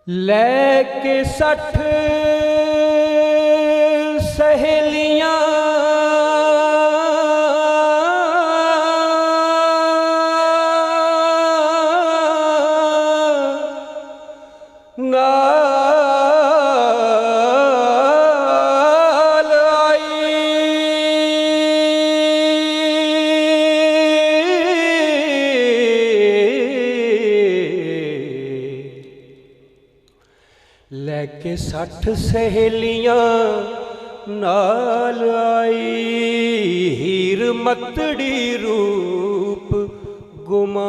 लेके 60 सहेलियां नाल आई। लेके 60 सहेलियां नाल आई। हीर मतड़ी रूप गुमान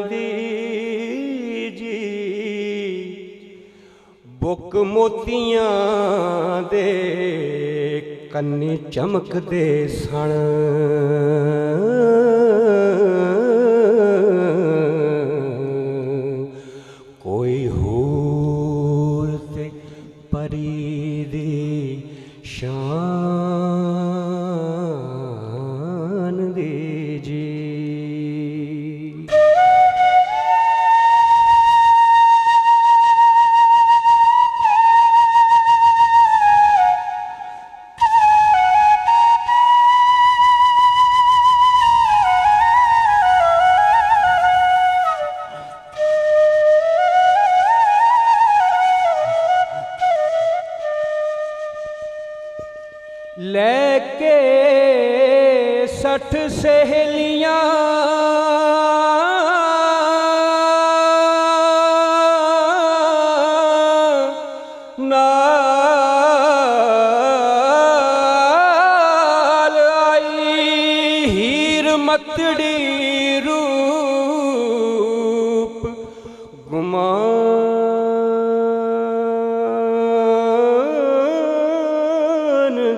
दी जी। बुक मोतियां दे कन्नी चमकदे सन। कोई होर ते परी दी शान दी जी। लेके 60 सहेलियां नाल आई। हीर मतड़ी रूप गुमान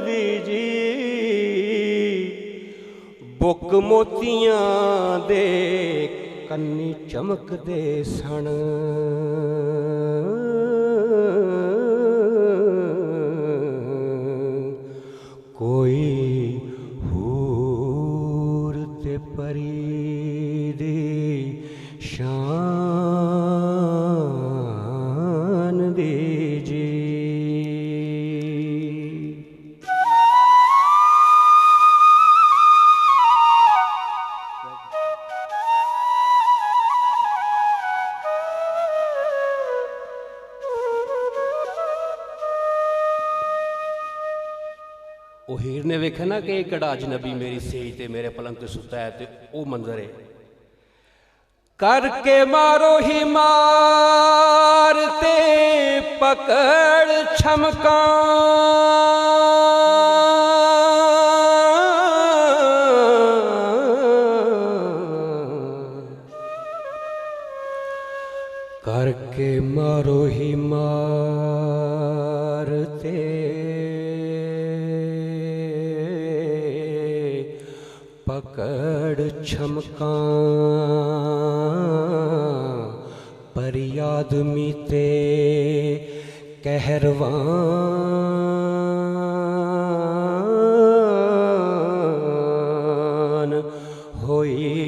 दी जी। बुक मोतियां दे कन्नी चमकदे सन। कोई हूर ते परी दी शान दी जी। ਉਹ ਹੀਰ ਨੇ ਵੇਖਿਆ ਨਾ ਕਿ ਕਿਹੜਾ ਅਜਨਬੀ ਮੇਰੀ ਸੇਜ ਤੇ ਮੇਰੇ ਪਲੰਗ ਤੇ ਸੁੱਤਾ ਹੈ, ਤੇ ਉਹ ਮੰਜ਼ਰ ਹੈ। करके मारो ही मार ते पकड़ छमका। करके मारो ही मार ते पकड़ छमका। पर आदमी ते कहरवान होई।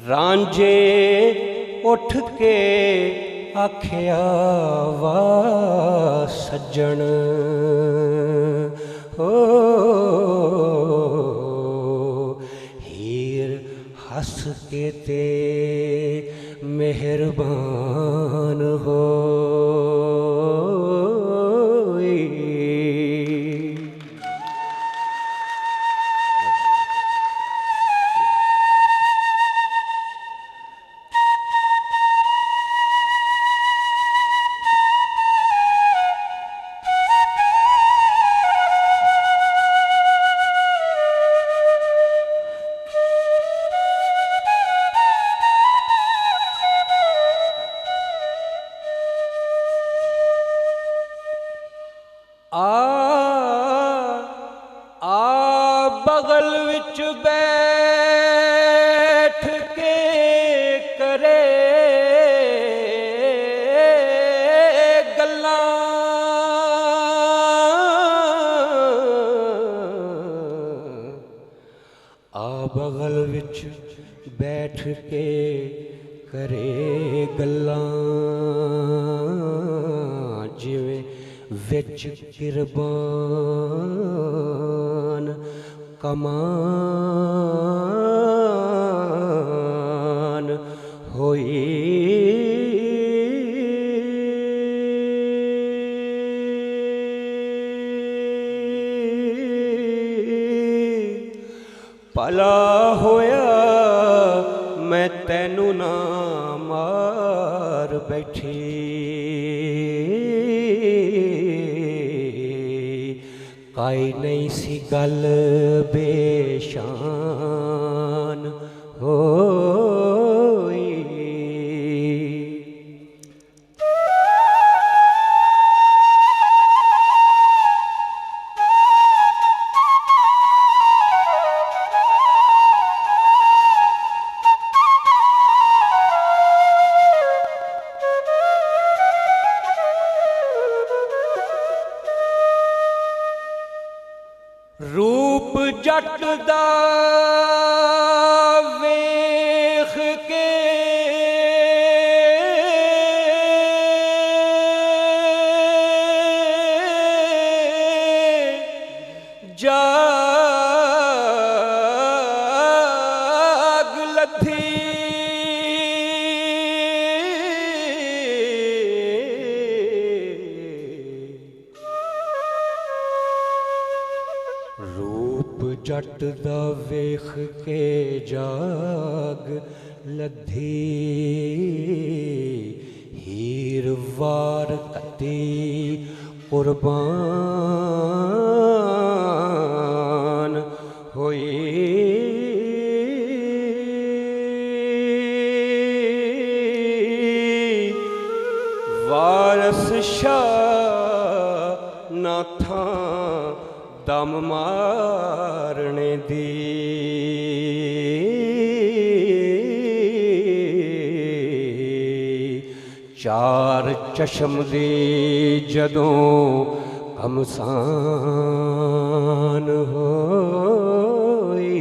रांझे उठ के आख्या वा सज्जन हो। हीर हस के ते मेहरबान हो। विच बैठ के करे गल्लां जिवें विच किरबान कमान होई। भला होया मैं तैनू ना मार बैठी, काई नहीं सी गल बेशान होई। रूप जट दा वेख के जाग लथी, रूप जट दा वेख के जाग लधी, हीर वार कती कुर्बान होई। वारस शाह ना था दम मारने दी, चार चशम दे जदों घमसान होई।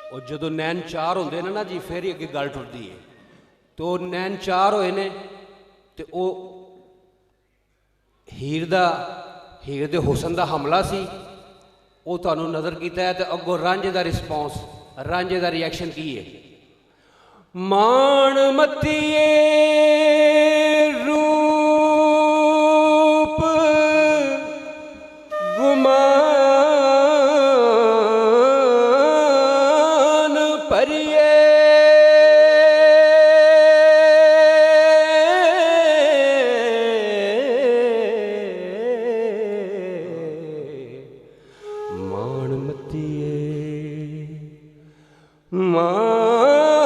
और जदों नैन चार होंदे ने ना जी फिर ही अगे गल टुरदी है। तो नैन चार होए ने ते ओ हीर दे हुसन दा हमला सी, वो तुहानू नज़र कीता है। तो अगों रांझे दा रिस्पॉन्स, रांझे दा रिएक्शन की है? मान मतिए रूप गुमान परिए, मान मतिए मान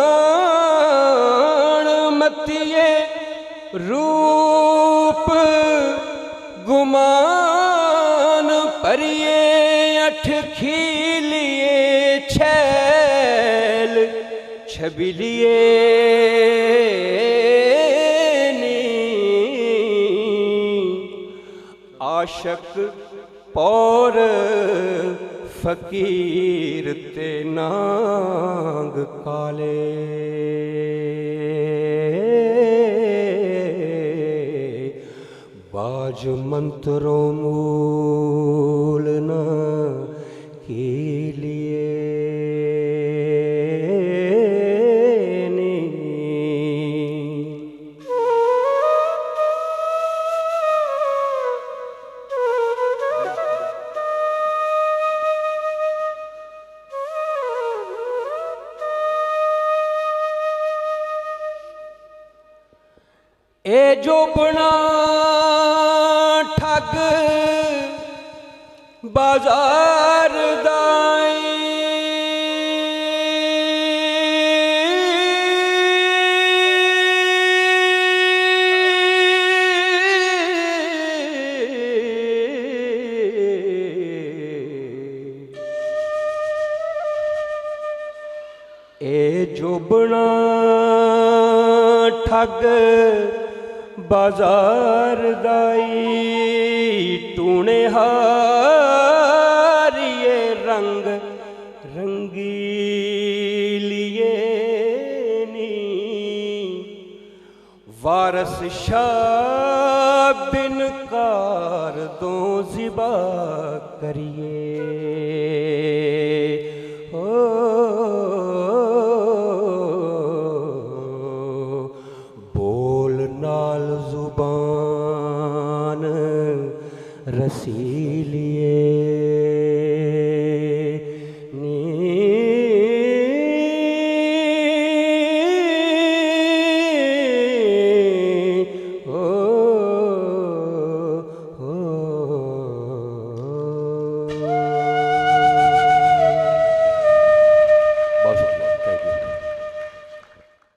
मतिए रूप गुमान परिए, अठ खीलिए छैल छबिलिए नी, आशक पौर फकीर ते नांग काले, बाज मंत्रों मूल न के लिए नी। ए जो बना ठग बाजार दाई, ए जोबना ठग बाजार दाई टूने हारिए रंग रंगीलिए नी वारस शाह बिन कार दो जिबा करिए।